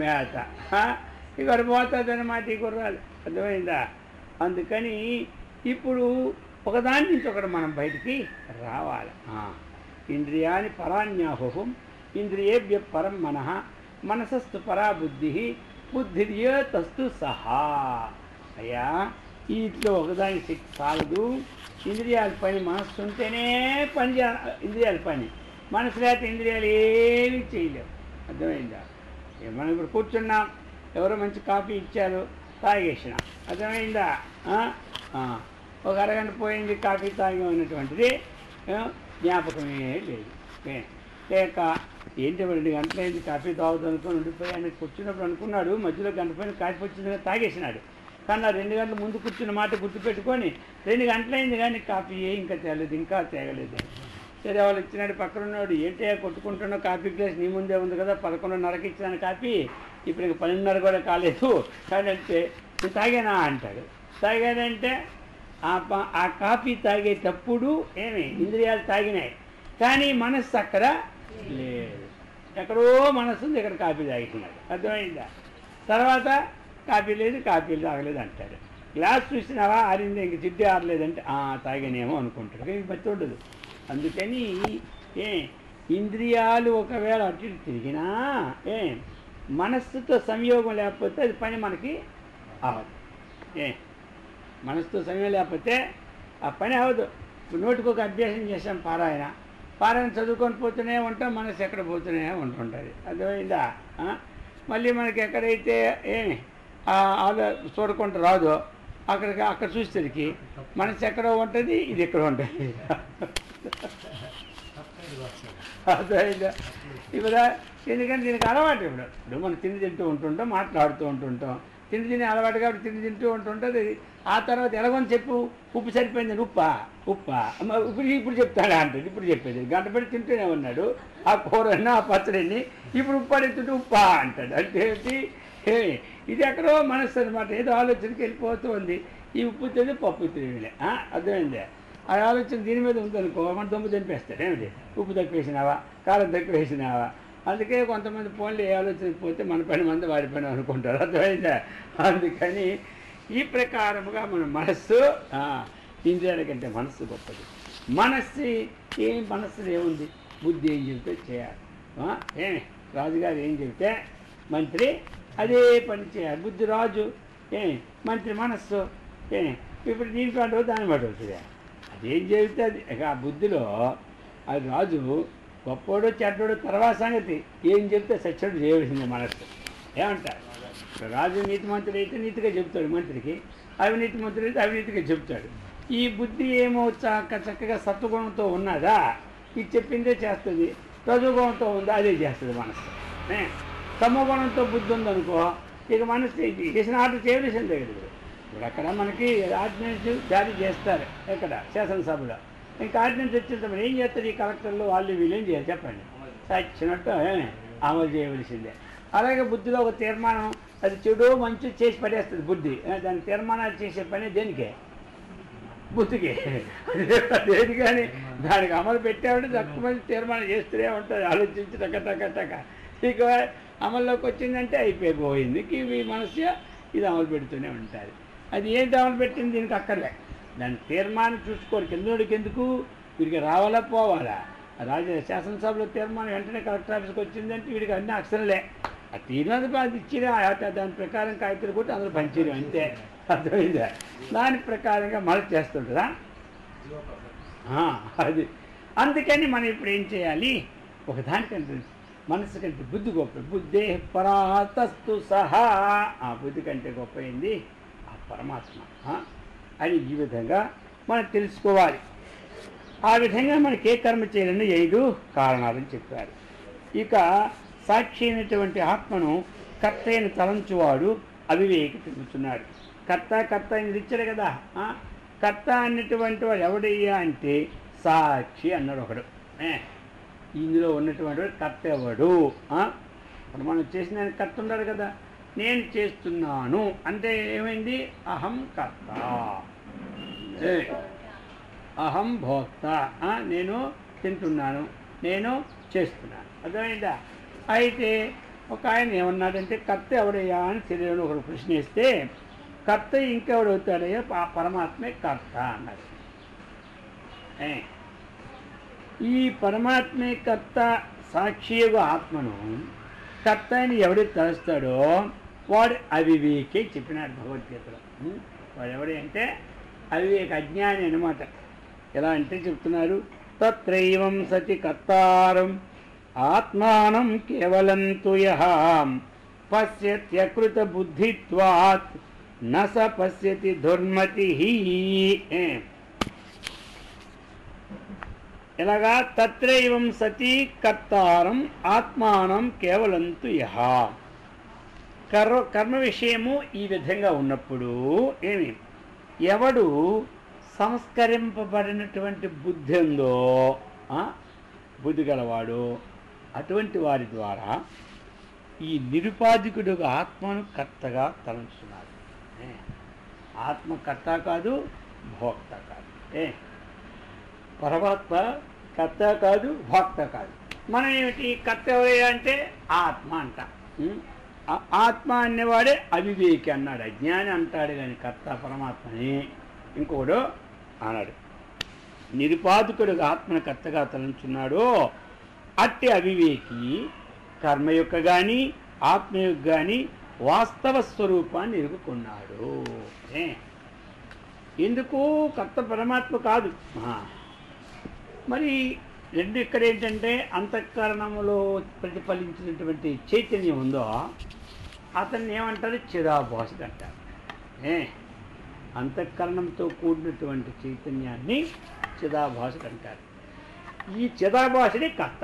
మేత. ఇక్కడ పోతుంది అన్నమాట ఈ గుర్రాలు, అర్థమైందా? అందుకని ఇప్పుడు ఒకదాని నుంచి ఒకటి మనం బయటికి రావాలి. ఇంద్రియాని పరాన్యాహుం ఇంద్రియేభ్య పరం మనః మనసస్తు పరా బుద్ధి బుద్ధిర్యే తస్తు సహా. అయ్యా వీటిలో ఒకదాని శక్తి చాలదు. ఇంద్రియాల పని మనస్సు ఉంటేనే పని ఇంద్రియాల పని, మనసు లేకపోతే ఇంద్రియాలు ఏమీ చేయలేవు, అర్థమైందా? మనం ఇప్పుడు కూర్చున్నాం, ఎవరో మంచి కాఫీ ఇచ్చారు, తాగేసినాం, అర్థమైందా? ఒక అరగంట పోయింది, కాఫీ తాగేటువంటిది జ్ఞాపకమే లేదు. లేక ఏంటి 2 గంటలైంది కాఫీ తాగుతుంది అనుకుని ఉండిపోయాను, కూర్చున్నప్పుడు అనుకున్నాడు, మధ్యలో గంట పైన కాఫీ వచ్చింది తాగేసినాడు. కానీ ఆ 2 గంటల ముందు కూర్చున్న మాట గుర్తుపెట్టుకొని 2 గంటలైంది కానీ కాఫీ ఇంకా తేలేదు, ఇంకా తేగలేదు. సరే వాళ్ళు ఇచ్చినాడు, పక్కన ఉన్నాడు, ఏంటి కొట్టుకుంటున్నావు, కాఫీ గ్లాస్ నీ ముందే ఉంది కదా, 11:30కి ఇచ్చినాను కాఫీ, ఇప్పుడు ఇంక 12:30 కూడా కాలేదు కానీ అంటే నేను తాగానా అంటాడు. తాగానంటే ఆ కాఫీ తాగేటప్పుడు ఏమి ఇంద్రియాలు తాగినాయి కానీ మనస్సు అక్కడ లేదు, ఎక్కడో మనస్సు ఉంది, ఇక్కడ కాఫీ తాగిస్తున్నాడు, అర్థమైందా? తర్వాత కాఫీ లేదు, కాఫీలు తాగలేదు అంటాడు. గ్లాస్ చూసినావా ఆరింది, ఇంక జిడ్డు ఆరలేదంటే తాగానేమో అనుకుంటాడు, ఇంక మధ్య ఉండదు. అందుకని ఇంద్రియాలు ఒకవేళ అటు ఇటు తిరిగినా మనస్సుతో సంయోగం లేకపోతే అది పని మనకి అవ్వదు. మనస్సుతో సంయోగం లేకపోతే ఆ పని అవ్వదు. ఇప్పుడు నోటికి ఒక అభ్యాసం చేసాం, పారాయణ చదువుకొని పోతూనే ఉంటాం, మనసు ఎక్కడ పోతూనే ఉంటుంటుంది, అర్థమైందా? మళ్ళీ మనకి ఎక్కడైతే చూడకుండా రాదో అక్కడ చూసేసరికి మనసు ఎక్కడో ఉంటుంది, ఇది ఎక్కడ ఉంటుంది, అర్థమైందా? ఇప్పుడు ఎందుకంటే దీనికి అలవాటు. ఇప్పుడు మనం తింటూ ఉంటుంటాం, మాట్లాడుతూ ఉంటుంటాం, తిని అలవాటు కాబట్టి తింటూ ఉంటుంటుంది. ఆ తర్వాత ఎలాగొని చెప్పు, ఉప్పు సరిపోయింది, ఉప్పా ఇప్పుడు చెప్తాడా అంటాడు. ఇప్పుడు చెప్పేది గంట పెట్టి తింటూనే ఉన్నాడు, ఆ కూరని ఆ పచ్చడిని, ఇప్పుడు ఉప్పు అడుగుతుంటే ఉప్పా అంటాడు. అంటే ఇది ఎక్కడో మనస్సు అనమాట, ఏదో ఆలోచనకి వెళ్ళిపోతూ ఉంది. ఈ ఉప్పు తెలియదు, పప్పు తెలియలే, అర్థమైంది? ఆ ఆలోచన దీని మీద ఉందనుకో, మన దొమ్ము తెంపేస్తాడు. ఏమిటి, ఉప్పు తక్కువేసినావా, కారం తక్కువేసినావా? అందుకే కొంతమంది ఫోన్లు ఏ ఆలోచనకి పోతే మన పని మంది వాడి పని అనుకుంటారు, అర్థమైందా? అందుకని ఈ ప్రకారముగా మన మనస్సు ఇంద్రియాల కంటే మనస్సు గొప్పది. మనస్సులో ఏముంది, బుద్ధి ఏం చెబితే చేయాలి. రాజుగారు ఏం చెబితే మంత్రి అదే పని చేయాలి. బుద్ధి రాజు, మంత్రి మనస్సు. ఇప్పుడు దీంట్లో అంటే దాన్ని బట్టి అవుతుంది. అదేం చెబితే అది ఆ బుద్ధిలో అది రాజు గొప్పోడు చెడ్డోడు తర్వాత సంగతి, ఏం చెప్తే సత్యుడు చేయవలసింది మనస్సు. ఏమంటారు? రాజు నీతి మంత్రుడు అయితే నీతిగా చెప్తాడు మంత్రికి, అవినీతి మంత్రుడు అయితే అవినీతిగా చెప్తాడు. ఈ బుద్ధి ఏమో చక్కగా సత్వగుణంతో ఉన్నదా, ఇది చెప్పిందే చేస్తుంది. రజోగుణంతో ఉందా, అదే చేస్తుంది మనస్సు. తమోగుణంతో బుద్ధి ఉందనుకో, ఇక మనస్సు ఇది చేసిన ఆర్డర్ చేయవలసిందే కదా. ఇప్పుడు అక్కడ మనకి ఆర్డినెన్స్ జారీ చేస్తారు, ఎక్కడ శాసనసభలో. ఇంకా ఆర్డినెన్స్ వచ్చిన ఏం చేస్తారు ఈ కలెక్టర్లు, వాళ్ళు వీళ్ళు ఏం చేయాలి చెప్పండి, సచ్చినట్టు అమలు చేయవలసిందే. అలాగే బుద్ధిలో ఒక తీర్మానం, అది చెడు మంచి చేసి పడేస్తుంది బుద్ధి. దానికి తీర్మానాలు చేసే పని దేనికే, బుద్ధికి. దేని కానీ దానికి అమలు పెట్టామంటే తక్కువ మంది తీర్మానం చేస్తూనే ఉంటుంది, ఆలోచించి టక. ఇక అమల్లోకి వచ్చిందంటే అయిపోయింది. ఇవి మనసు ఇది అమలు పెడుతూనే ఉంటారు. అది ఏంటి అమలు పెట్టింది దీనికి అక్కర్లే, దాని తీర్మానం చూసుకోరు. కిందోడికి ఎందుకు, వీడికి రావాలా పోవాలా? శాసనసభలో తీర్మానం వెంటనే కలెక్టర్ ఆఫీస్కి వచ్చిందంటే వీడికి అన్ని అక్షరాలే. ఆ తీర్మానం అది ఇచ్చినా దాని ప్రకారం కాగితాలు కొట్టి అందరూ పంచేయడం అంతే, అర్థమైందా? దాని ప్రకారంగా మళ్ళీ చేస్తుంటుందా అది. అందుకని మనం ఇప్పుడు ఏం చేయాలి, ఒకదానికంటే మనసు కంటే బుద్ధి గొప్ప. బుద్ధే పరాతస్తు సహా, ఆ బుద్ధి కంటే గొప్పయింది ఆ పరమాత్మ అని ఈ విధంగా మనం తెలుసుకోవాలి. ఆ విధంగా మనకి ఏ కర్మ చేయాలని 5 కారణాలని చెప్పారు. ఇక సాక్షి అయినటువంటి ఆత్మను కర్త అయిన తలంచువాడు అవివేకి తిరుగుతున్నాడు. కర్త అని ఇచ్చాడు కదా, కర్త అన్నటువంటి వాడు ఎవడయ్యా అంటే సాక్షి అన్నాడు ఒకడు. ఇందులో ఉన్నటువంటి వాడు కర్త ఎవడు? ఇప్పుడు మనం చేసిన కర్త ఉన్నాడు కదా, నేను చేస్తున్నాను అంటే ఏమైంది, అహం కర్త. అహం భోక్త, నేను తింటున్నాను, నేను చేస్తున్నాను. అర్థమైందా? అయితే ఒక ఆయన ఏమన్నాడంటే, కర్త ఎవడయ్యా అని శరీరంలో ఒకరు ప్రశ్న వేస్తే, కర్త ఇంకెవడవుతాడయ్యా, పరమాత్మే కర్త అన్నాడు. ఈ పరమాత్మే కర్త సాక్షిగా ఆత్మను కర్త అని ఎవడైతే తలుస్తాడో వాడు అవివేకే చెప్పినాడు భగవద్గీతలో. వాడు ఎవడే అంటే అవివేక, అజ్ఞాని అనమాట. ఎలా అంటే చెప్తున్నారు, తత్రైవం సతి కర్తారం ఆత్మానం కేవలం తు యః పశ్యత్యకృత బుద్ధిత్వాత్ న స పశ్యతి దుర్మతిః. ఎలాగా? తత్రైవం సతి కర్తారం ఆత్మానం కేవలం తు యః. కర్మ విషయము ఈ విధంగా ఉన్నప్పుడు ఏమి, ఎవడు సంస్కరింపబడినటువంటి బుద్ధి ఉందో, బుద్ధి గలవాడు, అటువంటి వారి ద్వారా ఈ నిరుపాధికుడుగా ఆత్మను కర్తగా తలంచుతున్నాడు. ఆత్మ కర్త కాదు, భోక్త కాదు. పరమాత్మ కర్త కాదు, భోక్త కాదు. మనం ఏమిటి? కర్త ఎవరయ్యా అంటే ఆత్మ అంట. ఆత్మ అనేవాడే అవివేకి అన్నాడు, అజ్ఞాని అంటాడు. కానీ కర్త పరమాత్మని ఇంకోడు అన్నాడు. నిరుపాధికుడుగా ఆత్మను కర్తగా తలంచున్నాడు. అట్టి అవివేకి కర్మ యొక్క కానీ ఆత్మ యొక్క కానీ వాస్తవ స్వరూపాన్ని ఎరుగుకున్నాడు. ఎందుకు? కర్త పరమాత్మ కాదు. మరి రెండు ఇక్కడ ఏంటంటే అంతఃకరణములో ప్రతిఫలించినటువంటి చైతన్యం ఉందో అతన్ని ఏమంటారు? చిదాభాసుడు అంటారు. అంతఃకరణంతో కూడినటువంటి చైతన్యాన్ని చిదాభాసుడు అంటారు. ఈ చిదాభాసుడే కర్త.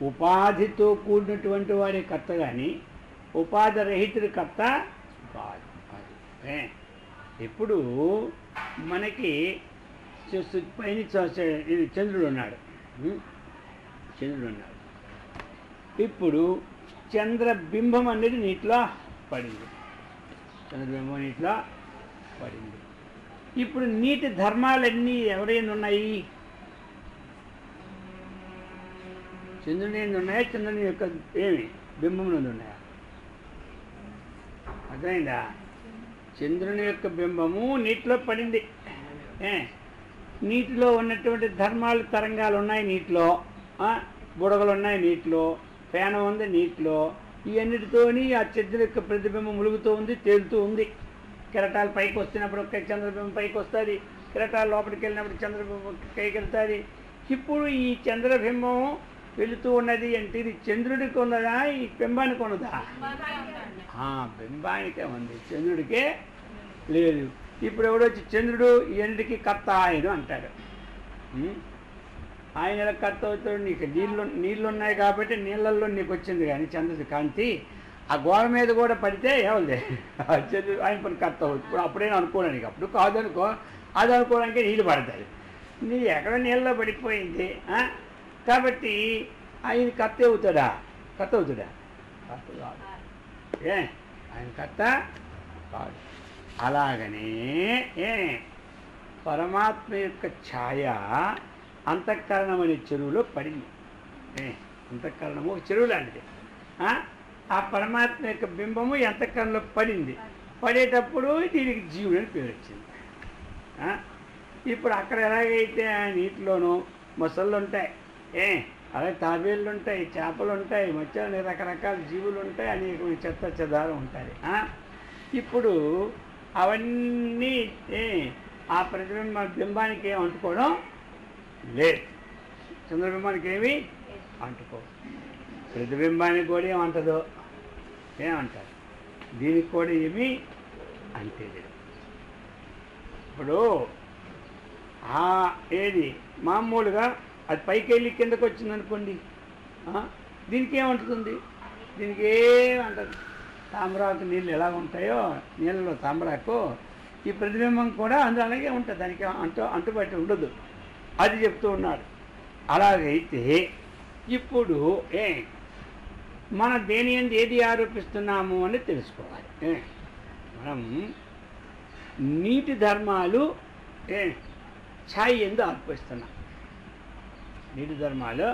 ఉపాధితో కూడినటువంటి వాడే కర్త, కానీ ఉపాధి రహితుడి కర్త కాదు. ఇప్పుడు మనకి పైన ఇది చంద్రుడు ఉన్నాడు. ఇప్పుడు చంద్రబింబం అనేది నీటిలో పడింది. చంద్రబింబం నీటిలో పడింది. ఇప్పుడు నీటి ధర్మాలన్నీ ఎవరైనా ఉన్నాయి? చంద్రుని ఏంది ఉన్నాయా? చంద్రుని యొక్క ఏమి బింబం నుండి ఉన్నాయా? అర్థమైందా? చంద్రుని యొక్క బింబము నీటిలో పడింది. నీటిలో ఉన్నటువంటి ధర్మాలు, తరంగాలు ఉన్నాయి నీటిలో, బుడగలు ఉన్నాయి నీటిలో, ఫేనం ఉంది నీటిలో. ఇవన్నిటితోని ఆ చంద్రుని యొక్క ప్రతిబింబం ములుగుతూ ఉంది, తేలుతూ ఉంది. కెరటాలు పైకి వస్తున్నప్పుడు ఒక చంద్రబింబం పైకి వస్తుంది, కెరటాలు లోపలికి వెళ్ళినప్పుడు చంద్రబింబం పైకి వెళ్తుంది. ఇప్పుడు ఈ చంద్రబింబం వెళుతూ ఉన్నది అంటే ఇది చంద్రుడికి ఉన్నదా, ఈ బింబానికి ఉన్నదా? బింబానికే ఉంది, చంద్రుడికే లేదు. ఇప్పుడు ఎవడొచ్చి చంద్రుడు ఇవన్నిటికీ కర్త ఆయన అంటాడు. ఆయన ఎలా కర్త అవుతాడు? నీకు నీళ్ళు ఉన్నాయి కాబట్టి నీళ్ళల్లో నీకు వచ్చింది, కానీ చంద్రుడి కాంతి ఆ గోడ మీద కూడా పడితే ఏమవుతుంది? చంద్రుడు ఆయన పని కర్త అవుతుంది. ఇప్పుడు అప్పుడైనా అనుకోవడానికి, అప్పుడు కాదనుకో, అది అనుకోవడానికి నీళ్ళు పడతాయి. నీ ఎక్కడ నీళ్ళలో పడిపోయింది కాబట్టి ఆయన కర్త అవుతాడా? కర్త అవుతాడా? కర్త కాదు. ఆయన కర్త కాదు. అలాగనే పరమాత్మ యొక్క ఛాయ అంతఃకరణం అనే చెరువులో పడింది. అంతఃకరణము ఒక చెరువు లాంటిది. ఆ పరమాత్మ యొక్క బింబము అంతఃకరణలో పడింది. పడేటప్పుడు దీనికి జీవుడు అని పేరు వచ్చింది. ఇప్పుడు అక్కడ ఎలాగైతే ఆ నీటిలోనూ మొసళ్ళు ఉంటాయి, అలాగే తాబేళ్ళు ఉంటాయి, చేపలు ఉంటాయి, మత్స్యాలు, రకరకాల జీవులు ఉంటాయి, అనేక చెత్త చెదారం ఉంటుంది. ఇప్పుడు అవన్నీ ఆ బింబానికి ఏమి అంటుకోవడం లేదు. చంద్రబింబానికి ఏమి అంటుకో, ప్రతిబింబానికి కూడా ఏమంటదో ఏమంటారు, దీనికి కూడా ఏమి అంటే లేదు. ఇప్పుడు ఏది మామూలుగా అది పైకి వెళ్ళి కిందకు వచ్చిందనుకోండి, దీనికి ఏమంటుంది? దీనికి ఏమంటది? తామరాకు నీళ్ళు ఎలా ఉంటాయో, నీళ్ళలో తామరాకు ఈ ప్రతిబింబం కూడా అందులో అలాగే ఉంటుంది, దానికి అంటుబట్టి ఉండదు. అది చెప్తూ ఉన్నాడు. అలాగైతే ఇప్పుడు మన దేని యందు ఏది ఆరోపిస్తున్నాము అని తెలుసుకోవాలి. మనం నీటి ధర్మాలు ఛాయ్ ఎందు అర్పిస్తున్నా, నీటి ధర్మాలు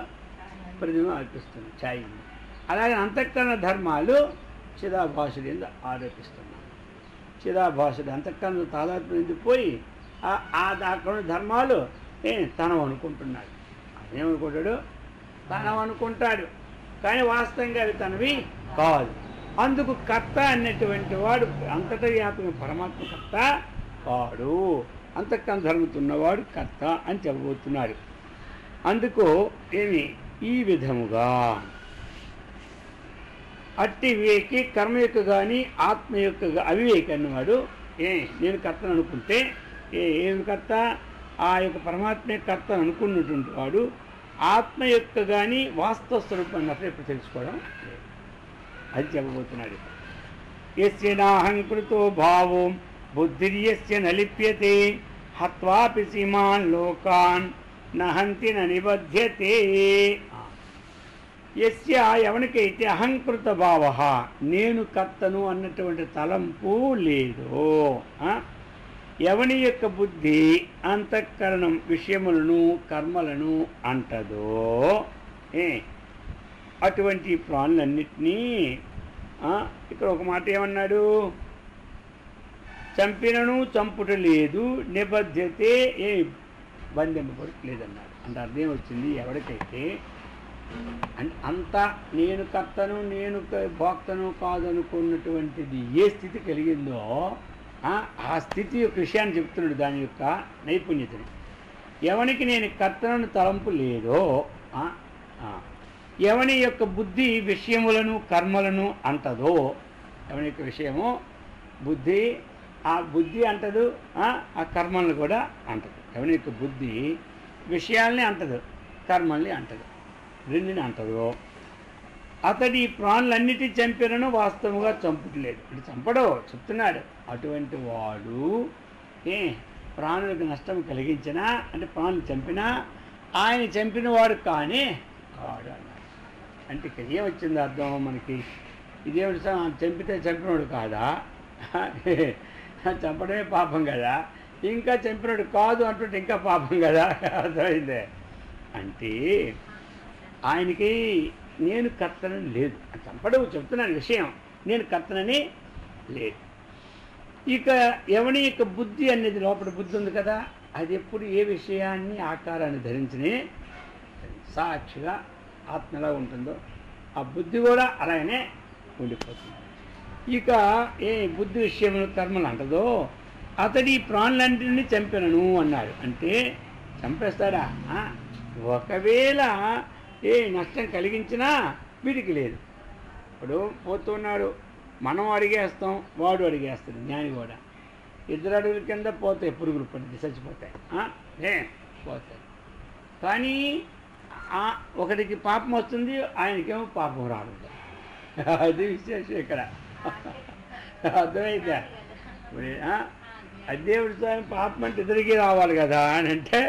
ప్రతిమ అర్పిస్తున్నాం ఛాయ్. అలాగే అంతఃకరణ ధర్మాలు చిదాభాసుడు ఎందు ఆరోపిస్తున్నాం. చిదాభాసుడు అంతఃకరణ తాదాత్మ్యం పోయి అక్కడ ధర్మాలు తనం అనుకుంటున్నాడు. అదేమనుకుంటాడు? తనం అనుకుంటాడు, కానీ వాస్తవంగా అవి తనవి కాదు. అందుకు కర్త అన్నటువంటి వాడు అంతటా వ్యాపక పరమాత్మ కర్త కాడు, అంతఃకరణ ధర్మతున్నవాడు కర్త అని చెప్పబోతున్నాడు. అందుకు ఈ విధముగా అట్టి వివేకి కర్మ యొక్క కానీ ఆత్మ యొక్క అవివేకి అన్నవాడు నేను కర్తను అనుకుంటే ఏమి కర్త? ఆ యొక్క పరమాత్మే కర్త అనుకున్నటువంటి వాడు ఆత్మ యొక్క కానీ వాస్తవ స్వరూపాన్ని అసలు ఎప్పుడు తెలుసుకోవడం అది చెప్పబోతున్నాడు. యస్య నాహంకృతో భావో బుద్ధిర్యస్య నలిప్యతే హత్వాపి సీమాన్ లోకాన్ నహంతి నిబధ్యతే. యస్య ఎవరికైతే అహంకృత భావ నేను కర్తను అన్నటువంటి తలంపు లేదో, ఎవని యొక్క బుద్ధి అంతఃకరణం విషయములను కర్మలను అంటదో అటువంటి ప్రాణులన్నిటినీ ఇక్కడ ఒక మాట ఏమన్నాడు? చంపినను చంపుట లేదు, నిబద్ధతే బంధింపబడట్లేదన్నాడు. అంటే అర్థం వచ్చింది, ఎవరికైతే అంతా నేను కర్తను నేను భోక్తను కాదనుకున్నటువంటిది ఏ స్థితి కలిగిందో ఆ స్థితి యొక్క విషయాన్ని చెప్తున్నాడు, దాని యొక్క నైపుణ్యతని. ఎవనికి నేను కర్తనను తలంపు లేదో, ఎవని యొక్క బుద్ధి విషయములను కర్మలను అంటదో, ఎవని యొక్క విషయము బుద్ధి, ఆ బుద్ధి అంటదు, ఆ కర్మలను కూడా అంటదు. ఎవని యొక్క బుద్ధి విషయాల్ని అంటదు, కర్మల్ని అంటదు, రెండిని అంటదు. అతడి ప్రాణులన్నిటి చంపినను వాస్తవంగా చంపుట్లేదు, అంటే చంపడో చెప్తున్నాడు. అటువంటి వాడు ప్రాణులకు నష్టం కలిగించినా, అంటే ప్రాణులు చంపినా ఆయన చంపినవాడు కానీ కాడు అన్నాడు. అంటే ఇక్కడ ఏమొచ్చింది అర్థం మనకి? ఇదేమిటి సార్, చంపితే చంపినవాడు కాదా? చంపడమే పాపం కదా, ఇంకా చంపినవాడు కాదు అంటుంటే ఇంకా పాపం కదా. అర్థమైందే. అంటే ఆయనకి నేను కర్తనని లేదు, చంపడం చెప్తున్నాను విషయం, నేను కర్తనని లేదు. ఇక ఎవని యొక్క బుద్ధి అనేది లోపల బుద్ధి ఉంది కదా, అది ఎప్పుడు ఏ విషయాన్ని ఆకారాన్ని ధరించని సాక్షిగా ఆత్మ ఎలా ఉంటుందో ఆ బుద్ధి కూడా అలాగనే ఉండిపోతుంది. ఇక ఏ బుద్ధి విషయములు కర్మలు అంటదో అతడి ప్రాణులన్నింటినీ చంపినను అన్నాడు. అంటే చంపేస్తాడా? ఒకవేళ నష్టం కలిగించినా వీడికి లేదు. ఇప్పుడు పోతున్నాడు, మనం అడిగేస్తాం, వాడు అడిగేస్తాడు, జ్ఞాని కూడా. ఇద్దరు అడుగుల కింద పోతాయి, పురుగులు పడి చచ్చిపోతాయి, పోతాయి. కానీ ఒకటికి పాపం వస్తుంది, ఆయనకేమో పాపం రాదు. అది విశేషం ఇక్కడ. అర్థమైతే ఇప్పుడు అదేవుడి స్వామి పాపం అంటే ఇద్దరికి రావాలి కదా అని అంటే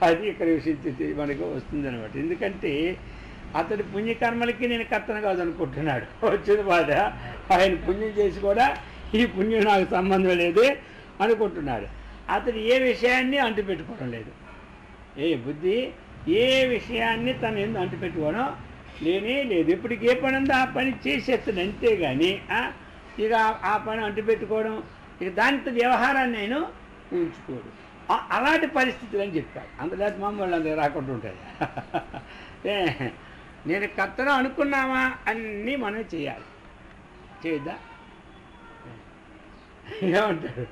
అది ఇక్కడ విశిష్టి మనకు వస్తుంది అనమాట. ఎందుకంటే అతడి పుణ్యకర్మలకి నేను కర్తన కాదనుకుంటున్నాడు. వచ్చిన బాధ ఆయన పుణ్యం చేసి కూడా ఈ పుణ్యం నాకు సంబంధం లేదు అనుకుంటున్నాడు. అతడు ఏ విషయాన్ని అంటుపెట్టుకోవడం లేదు. బుద్ధి ఏ విషయాన్ని తను ఎందుకు అంటుపెట్టుకోవడం లేనే లేదు. ఇప్పటికి ఏ పని ఉందో ఆ పని చేసేస్తాడు అంతేగాని ఇక ఆ పని అంటుపెట్టుకోవడం, ఇక దానితో వ్యవహారాన్ని నేను ఉంచుకోడు. అలాంటి పరిస్థితులు అని చెప్తాడు. అందులో మామూలు అందరూ రాకుండా ఉంటుంది. నేను కర్తను అనుకున్నామా అన్నీ మనం చేయాలి. చేయద్దా? ఏమంటాడు?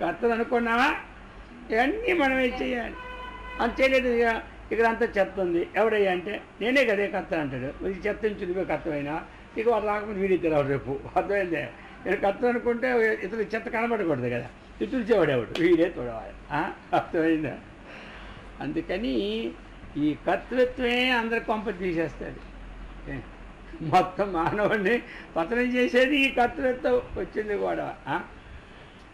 కర్తను అనుకున్నామా ఇవన్నీ మనమే చేయాలి. అంత చేయలేదు. ఇక్కడ అంతా చెత్త ఉంది, ఎవడయ్యా అంటే నేనే కదే కర్త అంటాడు. ఇది చెత్త నుంచి నువ్వే కర్తమైనా ఇక వాడు రాకపోతే వీడిద్దరు ఎవరు రేపు. అర్థమైందే? నేను కర్త అనుకుంటే ఇతరు చెత్త కనబడకూడదు కదా, తుడిచేవాడేవాడు, వీడే తోడవాలి. అర్థమైందా? అందుకని ఈ కర్తృత్వమే అందరి కొంప తీసేస్తాడు. మొత్తం మానవుడిని పతనం చేసేది ఈ కర్తృత్వం వచ్చింది కూడా.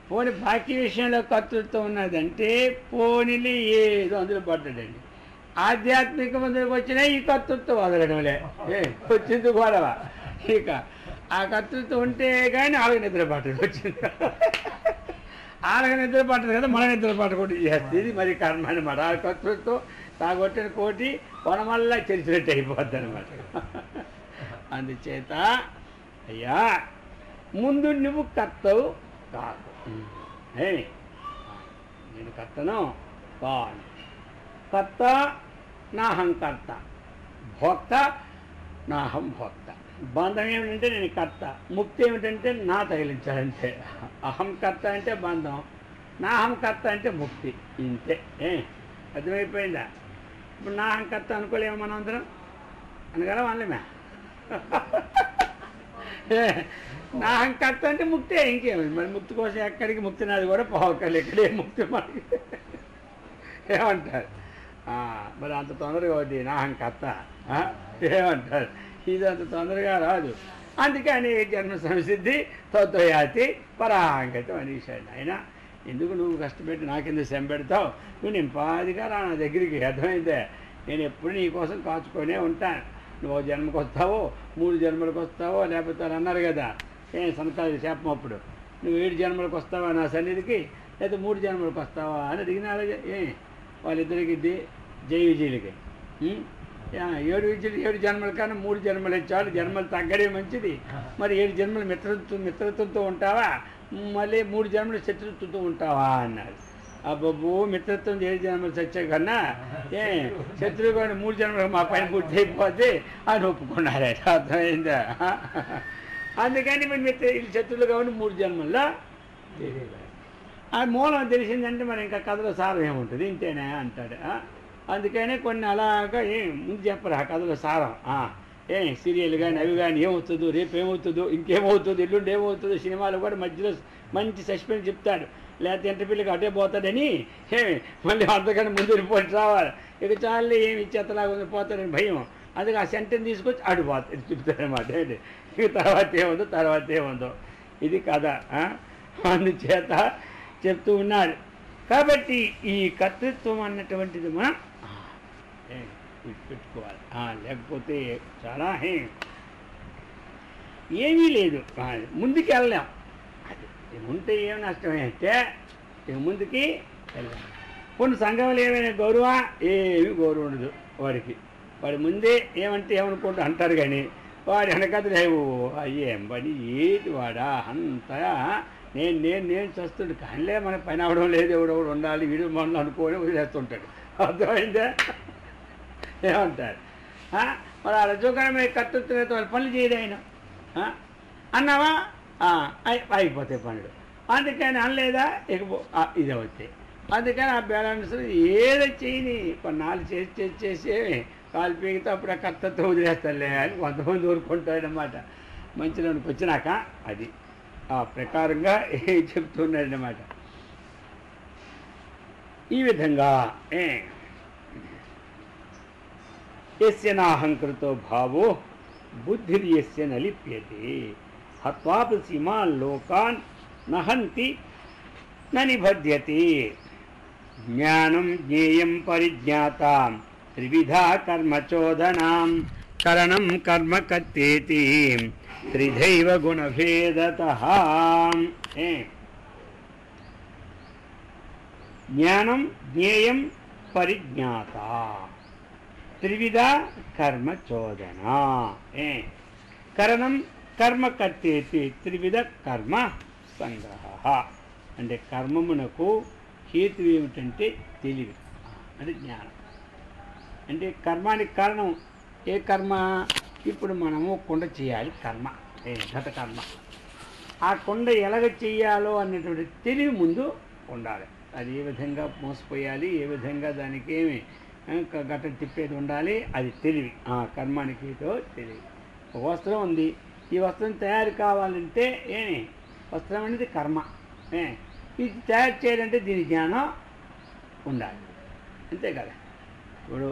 పోనీ బాకీ విషయంలో కర్తృత్వం ఉన్నదంటే పోనీలు ఏదో అందులో పడ్డాడండి. ఆధ్యాత్మిక మందులకు వచ్చినా ఈ కర్తృత్వం వదలడంలే వచ్చింది గొడవ. ఇక ఆ కర్తృత్వం ఉంటే కానీ వాళ్ళకి నిద్ర పట్టదు వచ్చింది. వాళ్ళకి నిద్ర పట్టదు కదా, మన నిద్ర పట్టకుండా చేస్తుంది. ఇది మరి కర్మ అనమాట. ఆ కర్తృత్వం తాగొట్టిన కోటి వనమల్లా చెరిచినట్టు అయిపోద్ది అనమాట. అందుచేత అయ్యా ముందు నువ్వు కర్తవు కాదు. నేను కర్తను కాను. కర్త నాహం కర్త, భోక్త నాహం భోక్త. బంధం ఏమిటంటే నేను కర్త, ముక్తి ఏమిటంటే నా తగిలించాలంటే. అహం కర్త అంటే బంధం, నాహం కర్త అంటే ముక్తి. ఇంతే. అర్థమైపోయిందా? ఇప్పుడు నాహం కర్త అనుకోలేము మనం అందరం, అనగలం అనలేమే. నాహం కర్త అంటే ముక్తే, ఇంకేమి మరి ముక్తి కోసం ఎక్కడికి ముక్తి నాది కూడా పోవక్కర్లేదు, ఇక్కడే ముక్తి మనకి. ఏమంటారు మరి అంత తొందరగా వద్ది నాహం కర్త ఏమంటారు? ఇది అంత తొందరగా రాదు. అందుకని జన్మ సంసిద్ధి తత్వయాతి పరాంగతం అనేసాడు ఆయన. ఎందుకు నువ్వు కష్టపెట్టి నాకెందుకు శ్రమ పెడతావు? నువ్వు నింపాదిగా రా నా దగ్గరికి. అర్థమైందే? నేను ఎప్పుడు నీ కోసం కాచుకొనే ఉంటాను. నువ్వు జన్మకు వస్తావో 3 జన్మలకు వస్తావో, లేకపోతే అన్నారు కదా సంతాది శాపం అప్పుడు, నువ్వు 7 జన్మలకు వస్తావా నా సన్నిధికి, లేకపోతే 3 జన్మలకు వస్తావా అని అడిగినారు. వాళ్ళిద్దరికి జై విజయులకి 7 జన్మల కన్నా 3 జన్మలు చాలు, జన్మలు తగ్గడే మంచిది. మరి 7 జన్మలు మిత్రత్వంతో ఉంటావా, మళ్ళీ 3 జన్మలు శత్రుత్వంతో ఉంటావా అన్నారు. అబ్బబ్బో మిత్రత్వం 7 జన్మలు చచ్చే కన్నా శత్రువు కానీ 3 జన్మలకు మా పైన పూర్తి అయిపోతే అని ఒప్పుకున్నారే. అర్థమైందా? అందుకని మరి శత్రువులు కాబట్టి 3 జన్మల్లో ఆ మూలం తెలిసిందంటే మరి ఇంకా కథలో సారం ఏముంటుంది, ఇంతేనే అంటాడు. అందుకనే కొన్ని అలాగా ముందు చెప్పరు ఆ కథలో సారం. సీరియల్ కానీ అవి కానీ ఏమవుతుందో, రేపు ఏమవుతుందో, ఇంకేమవుతుందో, ఎల్లుండి ఏమవుతుందో, సినిమాలు కూడా మధ్యలో మంచి సస్పెన్స్ చెప్తాడు. లేకపోతే ఇంటర్వ్యూలకు అటే పోతాడని మళ్ళీ అంతకన్నా ముందు రిపోర్ట్ రావాలి. ఇక చాలు ఏమి ఇచ్చేతలాగా ఉంది పోతాడని భయం. అందుకే ఆ సెంటెన్స్ తీసుకొచ్చి అడిపోతాడు చెప్తాడనమాట. ఇక తర్వాత ఏముందో ఇది కథ. అందుచేత చెప్తూ ఉన్నారు. కాబట్టి ఈ కర్తృత్వం అన్నటువంటిది మనం పెట్టుకోవాలి. లేకపోతే చాలా ఏమీ లేదు, ముందుకు వెళ్ళలేం. అది ఉంటే ఏం నష్టమైతే ఇక ముందుకి వెళ్ళాం. కొన్ని సంఘంలో ఏమైనా గౌరవం, ఏమి గౌరవం ఉండదు వాడికి. వాడి ముందే ఏమంటే ఏమనుకుంటూ అంటారు కానీ వాడి వెనకతలు ఏం పని ఏది వాడా అంతా నేను చేస్తుంటే కానీ మన పని అవడం లేదు, ఎవడెవడు ఉండాలి వీడు మనల్ని అనుకోని వదిలేస్తుంటాడు. అర్థమైందా? ఏమంటారు? మరి ఆ రజోకరమైన కర్తృత్వంతో వాళ్ళు పనులు చేయడు ఆయన. అన్నావా అయిపోతాయి పనులు. అందుకని అనలేదా ఇక ఇది అవుతాయి. అందుకని ఆ బ్యాలెన్స్ ఏదో చేయని కొన్నాళ్ళు చేసి కాలు పీకితే అప్పుడు ఆ కర్తృత్వం వదిలేస్తానులే అని కొంతమంది ఊరుకుంటాడనమాట. మంచిలోనికి వచ్చినాక అది ఆ ప్రకారంగా చెప్తున్నాడనమాట. ఈ విధంగా యస్య నాహంకృతో భావో బుద్ధిర్యస్య నలిప్యతే హత్వాపి సీమాన్ లోకాన్ నహంతి నిబధ్యతే. జ్ఞానం జ్ఞేయం పరిజ్ఞాతాం త్రివిధా కర్మచోదనాం కరణం కర్మ కర్తేతి త్రిధైవ గుణభేదతః. జ్ఞానం జ్ఞేయం పరిజ్ఞాత త్రివిధ కర్మ చోదన. కరణం కర్మ కర్తేతి త్రివిధ కర్మ సంగ్రహ. అంటే కర్మమునకు హేతు ఏమిటంటే తెలివి, అంటే జ్ఞానం. అంటే కర్మానికి కారణం ఏ కర్మ? ఇప్పుడు మనము కుండ చేయాలి కర్మ, గత కర్మ. ఆ కుండ ఎలాగ చేయాలో అన్నటువంటి తెలివి ముందు ఉండాలి. అది ఏ విధంగా మోసపోయాలి, ఏ విధంగా దానికి ఏమి గట్ట తిప్పేది ఉండాలి, అది తెలివి. కర్మానికి తెలివి. ఒక వస్త్రం ఉంది, ఈ వస్త్రం తయారు కావాలంటే వస్త్రం అనేది కర్మ. ఇది తయారు చేయాలంటే దీని జ్ఞానం ఉండాలి, అంతే కదా. ఇప్పుడు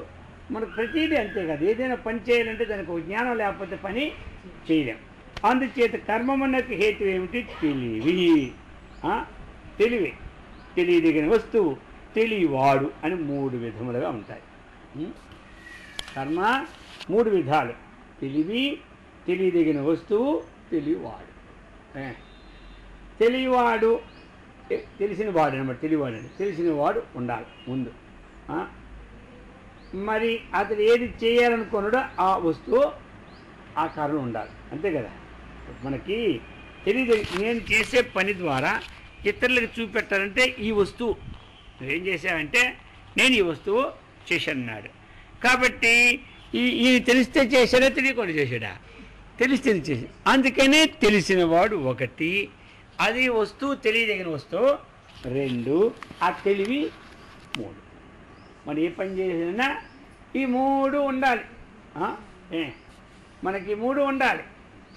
మనకు ప్రతిదీ అంతే కదా, ఏదైనా పని చేయాలంటే దానికి ఒక జ్ఞానం లేకపోతే పని చేయలేం. అందుచేత కర్మమునకు హేతు ఏమిటి? తెలివి. తెలియదగిన వస్తువు, తెలియవాడు అని 3 విధములుగా ఉంటాయి. కర్మ 3 విధాలు: తెలివి, తెలియదగిన వస్తువు, తెలియవాడు. తెలియవాడు తెలిసిన వాడు అనమాట. తెలియవాడు అంటే తెలిసినవాడు ఉండాలి ముందు. మరి అతడు ఏది చేయాలనుకున్నాడో ఆ వస్తువు ఆ కారణం ఉండాలి, అంతే కదా. మనకి తెలియదు, నేను చేసే పని ద్వారా ఇతరులకు చూపెట్టాలంటే ఈ వస్తువు నువ్వేం చేసావంటే నేను ఈ వస్తువు చేశానన్నాడు. కాబట్టి ఈ తెలిస్తే చేశాడా, తెలియకుండా చేశాడా? తెలిస్తే చేసి, అందుకనే తెలిసినవాడు ఒకటి, అది వస్తువు తెలియదగిన వస్తువు రెండు, ఆ తెలివి మూడు. మనం ఏ పని చేసినా ఈ మూడు ఉండాలి. మనకి మూడు ఉండాలి.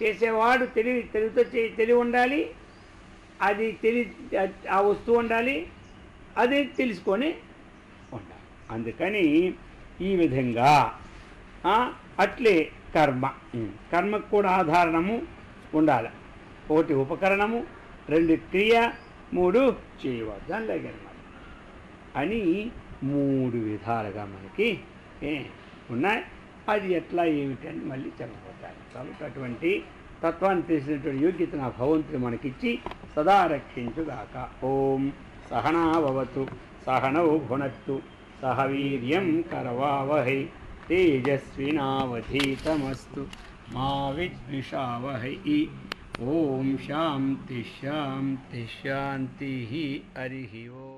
చేసేవాడు తెలివితో తెలివి ఉండాలి, అది ఆ వస్తువు ఉండాలి, అది తెలుసుకొని ఉండాలి. అందుకని ఈ విధంగా అట్లే కర్మకు కూడా ఆధారణము ఉండాలి. ఒకటి ఉపకరణము, రెండు క్రియ, మూడు చేయవాడు దానిలాగే అన్నమాట అని మూడు విధాలుగా మనకి ఉన్నాయి. అది ఎట్లా ఏమిటని మళ్ళీ చెప్పబోతారు. కాబట్టి అటువంటి తత్వాన్ని తెలిసినటువంటి యోగ్యత నా భగవంతుడు మనకిచ్చి సదా రక్షించుగాక. ఓం సహనావతు సహనౌ భునత్తు సహ వీర్యం కరవావహై తేజస్వినావధీతమస్తు మా విద్విషావహై. ఓం శాంతి శాంతి శాంతి. హరి ఓం.